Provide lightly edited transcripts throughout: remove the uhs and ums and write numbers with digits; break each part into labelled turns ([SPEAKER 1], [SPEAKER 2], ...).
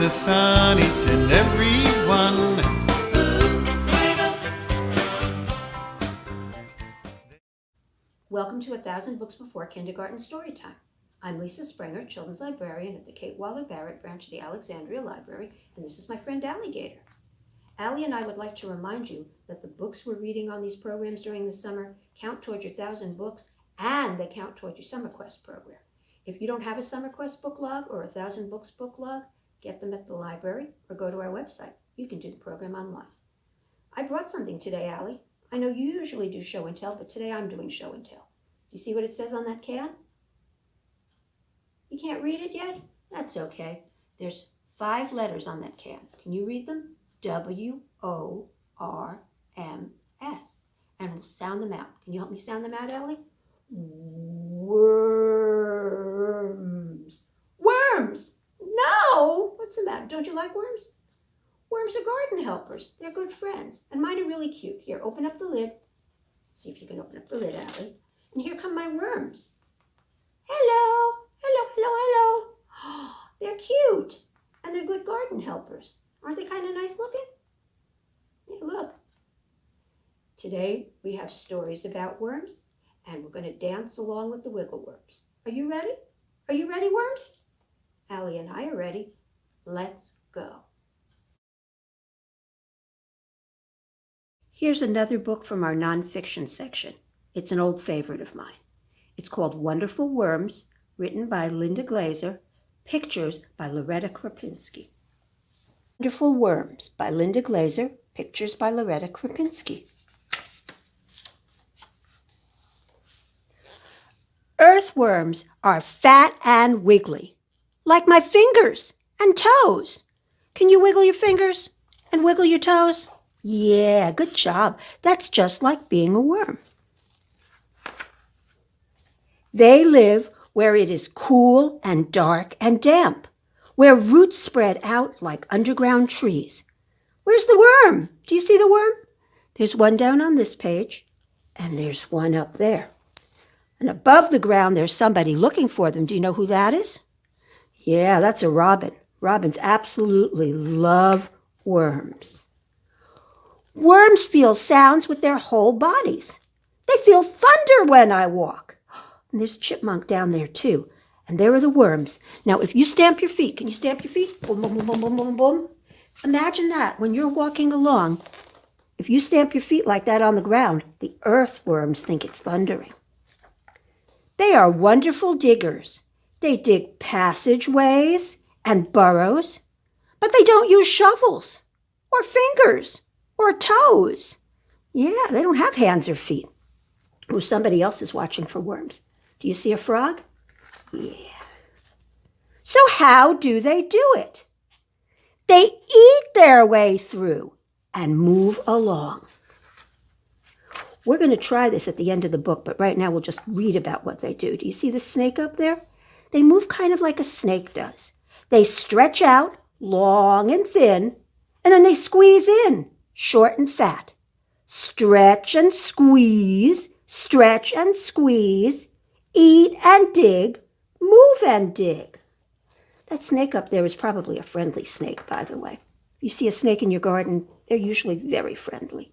[SPEAKER 1] the sun, each and every one.
[SPEAKER 2] Welcome to 1,000 Books Before Kindergarten Storytime. I'm Lisa Springer, Children's Librarian at the Kate Waller Barrett branch of the Alexandria Library, and this is my friend Alligator. Allie and I would like to remind you that the books we're reading on these programs during the summer count towards your 1,000 books, and they count towards your Summer Quest program. If you don't have a Summer Quest book log or a 1,000 Books book log, get them at the library or go to our website. You can do the program online. I brought something today, Allie. I know you usually do show and tell, but today I'm doing show and tell. Do you see what it says on that can? You can't read it yet? That's okay. There's 5 letters on that can. Can you read them? W-O-R-M-S. And we'll sound them out. Can you help me sound them out, Ellie? Worms. Worms! No! What's the matter? Don't you like worms? Worms are garden helpers. They're good friends. And mine are really cute. Here, open up the lid. See if you can open up the lid, Allie. And here come my worms. Hello! Hello, hello, hello. Oh, they're cute. And they're good garden helpers. Aren't they kind of nice looking? Yeah, look. Today we have stories about worms, and we're going to dance along with the Wiggleworms. Are you ready? Are you ready, worms? Allie and I are ready. Let's go. Here's another book from our nonfiction section. It's an old favorite of mine. It's called Wonderful Worms, written by Linda Glazer, pictures by Loretta Krapinski. Wonderful Worms by Linda Glazer, pictures by Loretta Krapinski. Earthworms are fat and wiggly, like my fingers and toes. Can you wiggle your fingers and wiggle your toes? Yeah, good job. That's just like being a worm. They live where it is cool and dark and damp, where roots spread out like underground trees. Where's the worm? Do you see the worm? There's one down on this page, and there's one up there. And above the ground, there's somebody looking for them. Do you know who that is? Yeah, that's a robin. Robins absolutely love worms. Worms feel sounds with their whole bodies. They feel thunder when I walk. And there's a chipmunk down there, too. And there are the worms. Now, if you stamp your feet, can you stamp your feet? Boom, boom, boom, boom, boom, boom, boom. Imagine that when you're walking along. If you stamp your feet like that on the ground, the earthworms think it's thundering. They are wonderful diggers. They dig passageways and burrows, but they don't use shovels or fingers or toes. Yeah, they don't have hands or feet. Oh, somebody else is watching for worms. Do you see a frog? Yeah. So how do they do it? They eat their way through and move along. We're going to try this at the end of the book, but right now we'll just read about what they do. Do you see the snake up there? They move kind of like a snake does. They stretch out, long and thin, and then they squeeze in, short and fat. Stretch and squeeze, eat and dig, move and dig. That snake up there is probably a friendly snake, by the way. If you see a snake in your garden, they're usually very friendly.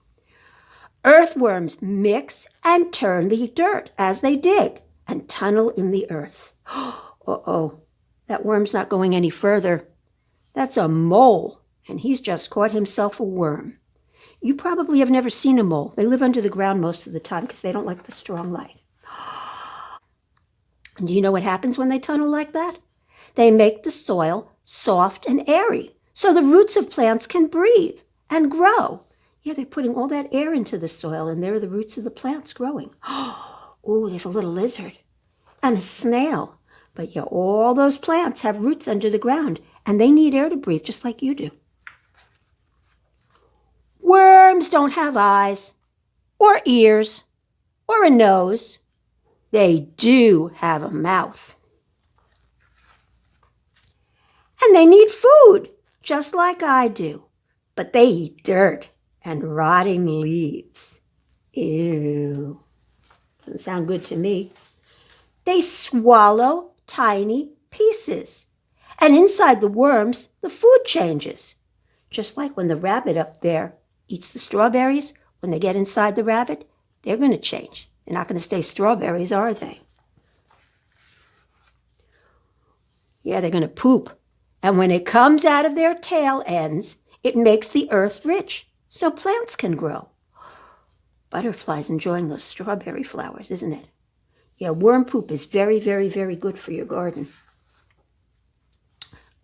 [SPEAKER 2] Earthworms mix and turn the dirt as they dig and tunnel in the earth. Uh-oh, that worm's not going any further. That's a mole, and he's just caught himself a worm. You probably have never seen a mole. They live under the ground most of the time because they don't like the strong light. And do you know what happens when they tunnel like that? They make the soil soft and airy so the roots of plants can breathe and grow. Yeah, they're putting all that air into the soil, and there are the roots of the plants growing. Oh, there's a little lizard and a snail. But yeah, all those plants have roots under the ground, and they need air to breathe just like you do. Worms don't have eyes or ears or a nose. They do have a mouth. And they need food, just like I do. But they eat dirt and rotting leaves. Ew. Doesn't sound good to me. They swallow tiny pieces. And inside the worms, the food changes. Just like when the rabbit up there eats the strawberries, when they get inside the rabbit, they're going to change. They're not going to stay strawberries, are they? Yeah, they're going to poop. And when it comes out of their tail ends, it makes the earth rich, so plants can grow. Butterflies enjoying those strawberry flowers, isn't it? Yeah, worm poop is very, very, very good for your garden.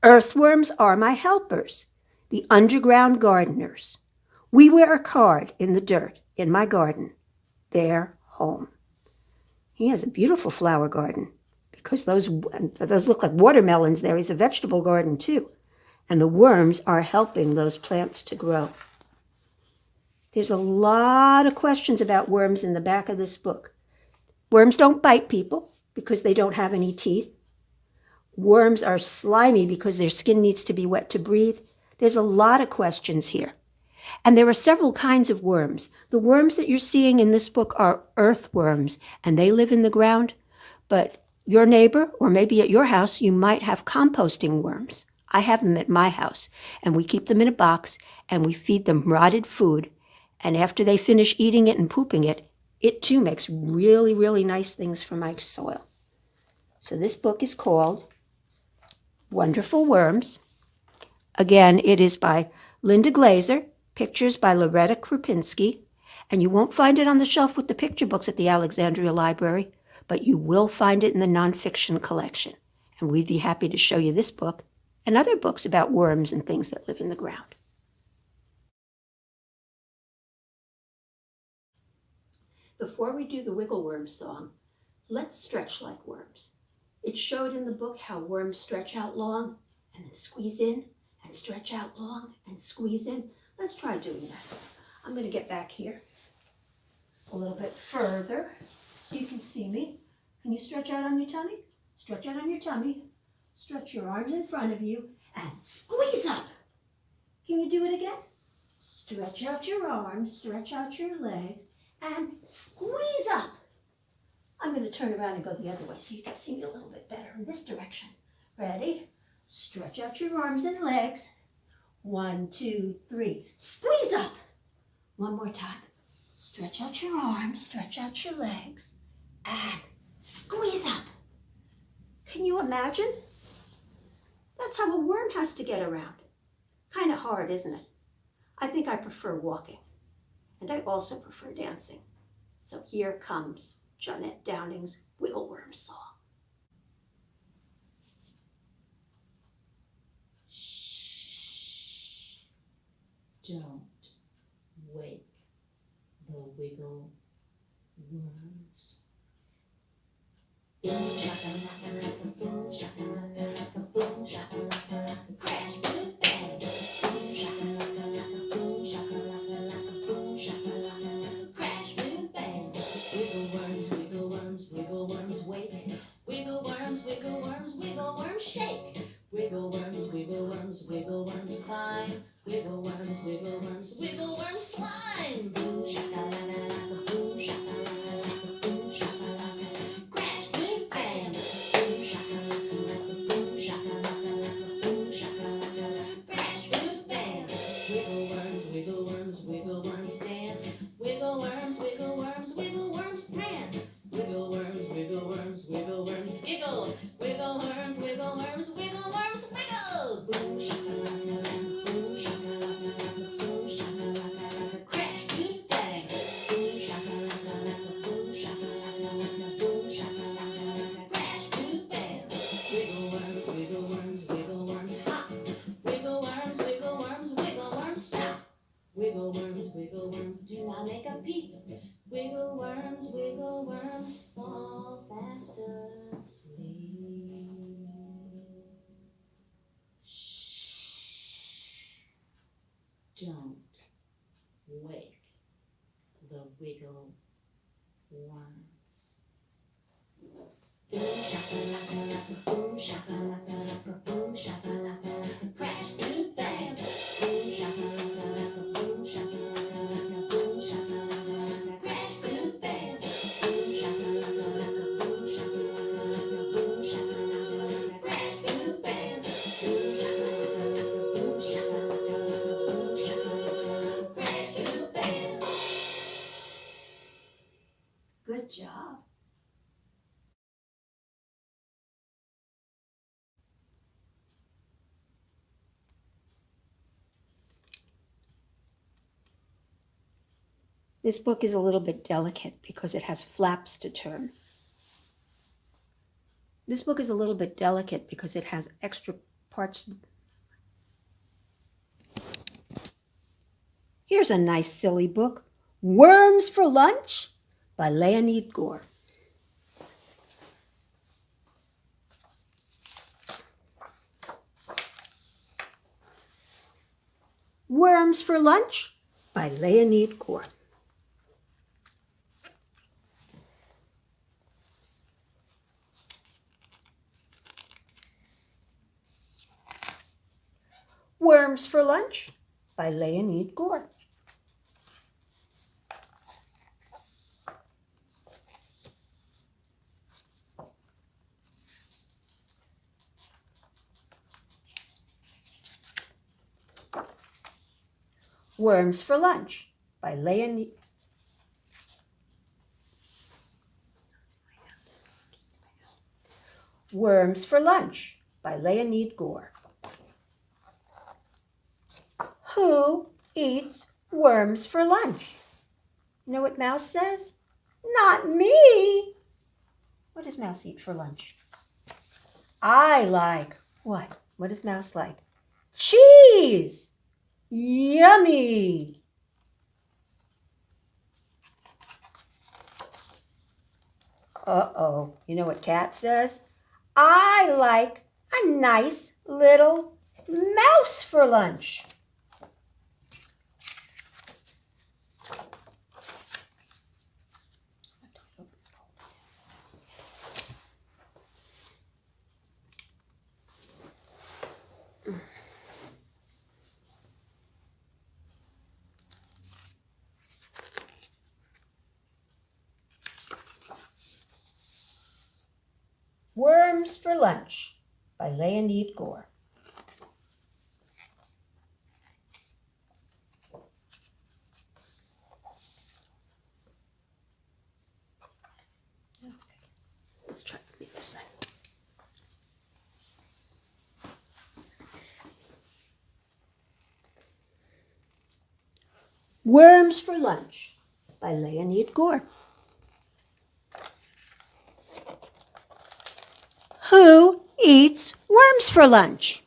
[SPEAKER 2] Earthworms are my helpers, the underground gardeners. We wear a card in the dirt in my garden. They're home. He has a beautiful flower garden because those look like watermelons there. He's a vegetable garden too. And the worms are helping those plants to grow. There's a lot of questions about worms in the back of this book. Worms don't bite people because they don't have any teeth. Worms are slimy because their skin needs to be wet to breathe. There's a lot of questions here. And there are several kinds of worms. The worms that you're seeing in this book are earthworms, and they live in the ground. But your neighbor, or maybe at your house, you might have composting worms. I have them at my house, and we keep them in a box, and we feed them rotted food. And after they finish eating it and pooping it, it too makes really, really nice things for my soil. So this book is called Wonderful Worms. Again, it is by Linda Glazer, pictures by Loretta Krapinski, and you won't find it on the shelf with the picture books at the Alexandria Library, but you will find it in the nonfiction collection. And we'd be happy to show you this book and other books about worms and things that live in the ground. Before we do the Wiggleworm song, let's stretch like worms. It showed in the book how worms stretch out long and then squeeze in and stretch out long and squeeze in. Let's try doing that. I'm going to get back here a little bit further so you can see me. Can you stretch out on your tummy? Stretch out on your tummy. Stretch your arms in front of you and squeeze up. Can you do it again? Stretch out your arms, stretch out your legs, and squeeze up. I'm going to turn around and go the other way so you can see me a little bit better in this direction. Ready? Stretch out your arms and legs. 1, 2, 3. Squeeze up. One more time. Stretch out your arms, stretch out your legs, and squeeze up. Can you imagine? That's how a worm has to get around. Kind of hard, isn't it? I think I prefer walking, and I also prefer dancing. So here comes Jeanette Downing's Wiggleworm song.
[SPEAKER 3] Don't wake the wiggle worms. Boom shakalaka, boom shakalaka, boom shakalaka, crash, boom, bang. Boom shakalaka, boom shakalaka, boom shakalaka, crash, boom, bang. Wiggle worms, wiggle worms, wiggle worms, wake. Wiggle worms, wiggle worms, wiggle worms, shake. Wiggle worms, wiggle worms, wiggle worms, climb. Wiggle worms, wiggle worms, wiggle worms, slime. Boom shakalaka, boom shakalaka, boom shakalaka, crash, boom, bang. Boom shakalaka, boom shakalaka, boom shakalaka, crash, boom, bang. Wiggle worms, wiggle worms, wiggle worms, dance. Wiggle worms, wiggle worms, wiggle worms, prance. Wiggle worms, wiggle worms, wiggle worms, giggle. Wiggle worms, wiggle worms, wiggle worms, wiggle. Boom shakalaka, boom shakalaka, boom shakalaka, crash, boom, bang. Boom shakalaka, boom shakalaka, boom shakalaka, crash, boom, bang. Wiggle worms, wiggle worms, wiggle worms, hop. Wiggle worms, wiggle worms, wiggle worms, stop. Wiggle worms, do not make a peep. Wiggle worms, fall fast asleep. Shh. Don't wake the wiggle worms. Boom shakalaka, boom shakalaka, boom shakalaka, crash, boom, bang. Boom shakalaka, boom shakalaka, boom shakalaka, crash, boom, bang. Boom shakalaka, boom shakalaka, boom shakalaka, crash, boom, bang.
[SPEAKER 2] This book is a little bit delicate because it has flaps to turn. This book is a little bit delicate because it has extra parts. Here's a nice silly book, Worms for Lunch by Leonid Gore. Worms for Lunch by Leonid Gore. Worms for Lunch by Leonid Gore. Worms for Lunch by Leonid. Worms for Lunch by Leonid Gore. Who eats worms for lunch? You know what Mouse says? Not me. What does Mouse eat for lunch? I like what? What does Mouse like? Cheese. Yummy. Uh-oh. You know what Cat says? I like a nice little mouse for lunch. Worms for Lunch by Leonid Gore. Okay. Let's try to make this side. Worms for Lunch by Leonid Gore. Who eats worms for lunch?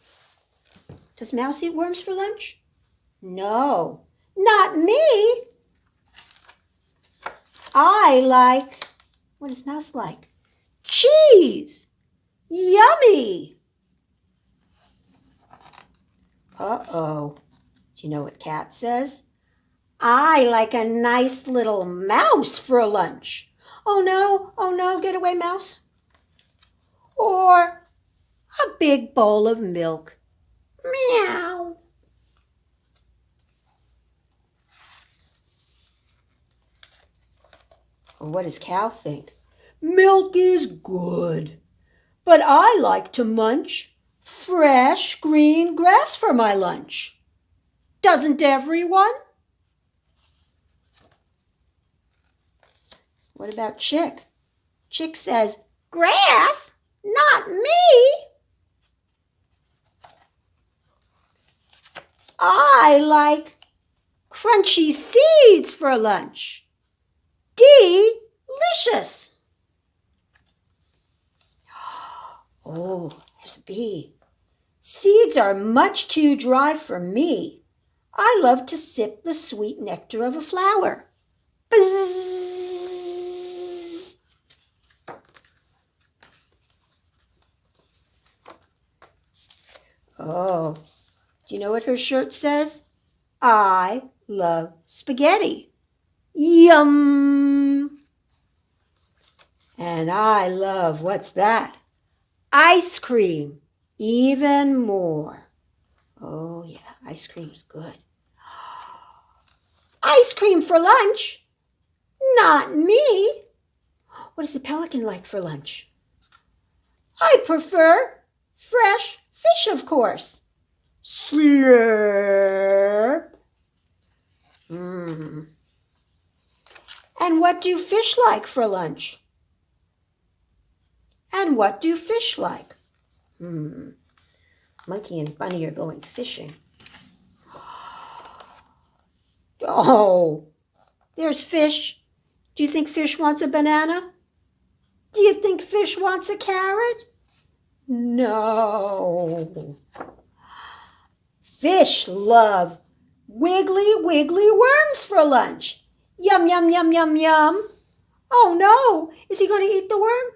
[SPEAKER 2] Does Mouse eat worms for lunch? No, not me. I like, what does Mouse like? Cheese. Yummy. Uh-oh. Do you know what Cat says? I like a nice little mouse for lunch. Oh no, get away, Mouse. Or a big bowl of milk. Meow. Or what does Cow think? Milk is good, but I like to munch fresh green grass for my lunch. Doesn't everyone? What about Chick? Chick says, grass? Not me. I like crunchy seeds for lunch. Delicious. Oh, there's a bee. Seeds are much too dry for me. I love to sip the sweet nectar of a flower. Buzz. Oh, do you know what her shirt says? I love spaghetti. Yum. And I love, what's that? Ice cream. Even more. Oh yeah, ice cream's good. Ice cream for lunch? Not me. What does the pelican like for lunch? I prefer fresh fish, of course. Slurp. And what do fish like for lunch? And what do fish like? Monkey and Bunny are going fishing. Oh, There's fish. Do you think fish wants a banana? Do you think fish wants a carrot? No. Fish love wiggly, wiggly worms for lunch. Yum, yum, yum, yum, yum. Oh no, is he going to eat the worm?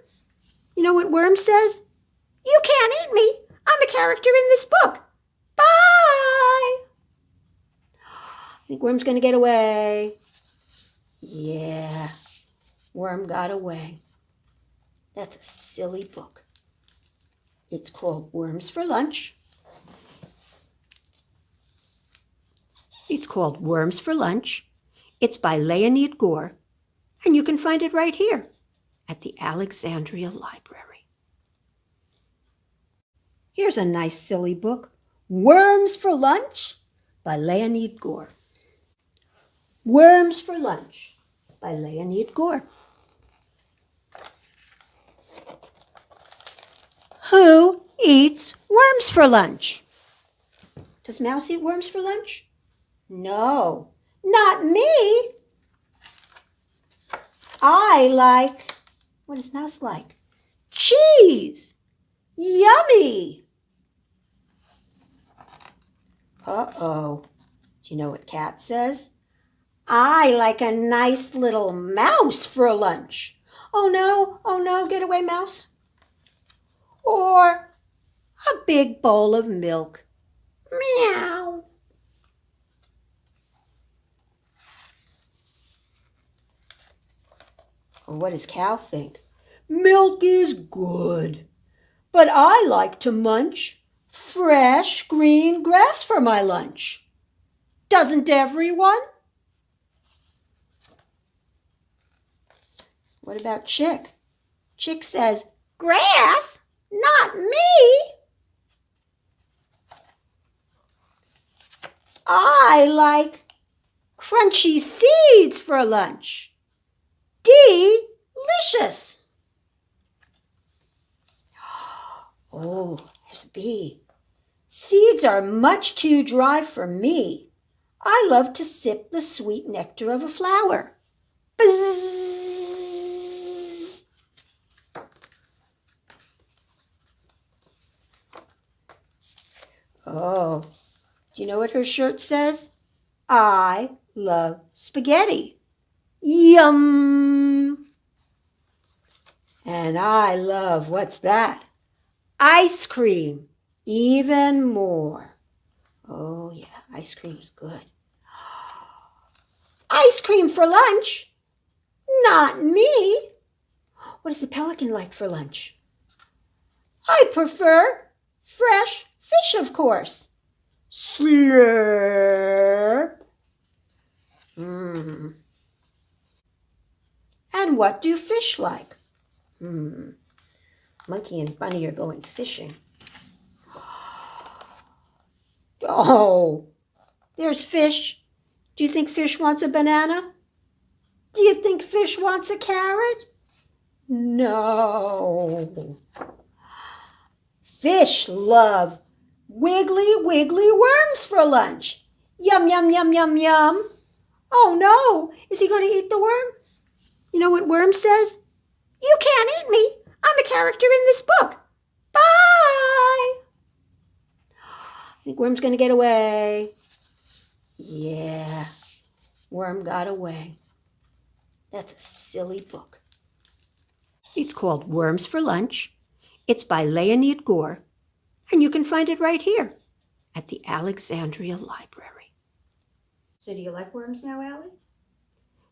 [SPEAKER 2] You know what Worm says? You can't eat me. I'm a character in this book. Bye. I think Worm's going to get away. Yeah, Worm got away. That's a silly book. It's called Worms for Lunch. It's called Worms for Lunch. It's by Leonid Gore, and you can find it right here at the Alexandria Library. Here's a nice silly book, Worms for Lunch by Leonid Gore. Worms for Lunch by Leonid Gore. Who eats worms for lunch? Does Mouse eat worms for lunch? No, not me. What does Mouse like? Cheese. Yummy. Uh-oh. Do you know what Cat says? I like a nice little mouse for lunch. Oh no, get away, Mouse. Or a big bowl of milk. Meow. Or what does Cow think? Milk is good, but I like to munch fresh green grass for my lunch. Doesn't everyone? What about Chick? Chick says, grass? Not me. I like crunchy seeds for lunch. Delicious. Oh, there's a bee. Seeds are much too dry for me. I love to sip the sweet nectar of a flower. Buzz. Oh, do you know what her shirt says? I love spaghetti. Yum. And I love, what's that? Ice cream. Even more. Oh yeah, ice cream is good. Ice cream for lunch? Not me. What does the pelican like for lunch? I prefer fresh fish, of course. Slurp. And what do fish like? Monkey and Bunny are going fishing. Oh, there's fish. Do you think fish wants a banana? Do you think fish wants a carrot? No. Fish love wiggly, wiggly worms for lunch. Yum, yum, yum, yum, yum. Oh no, is he going to eat the worm? You know what Worm says? You can't eat me. I'm a character in this book. Bye. I think Worm's going to get away. Yeah, Worm got away. That's a silly book. It's called Worms for Lunch. It's by Leonid Gore, and you can find it right here at the Alexandria Library. So do you like worms now, Allie?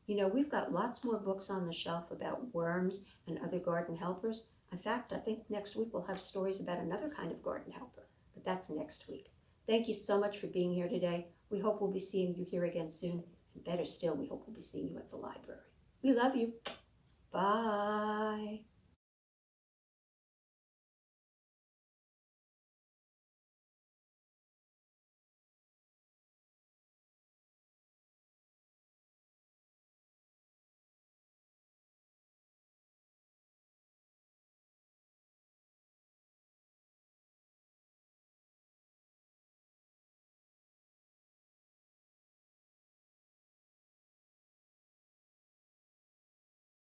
[SPEAKER 2] You know, we've got lots more books on the shelf about worms and other garden helpers. In fact, I think next week we'll have stories about another kind of garden helper, but that's next week. Thank you so much for being here today. We hope we'll be seeing you here again soon. And better still, we hope we'll be seeing you at the library. We love you. Bye.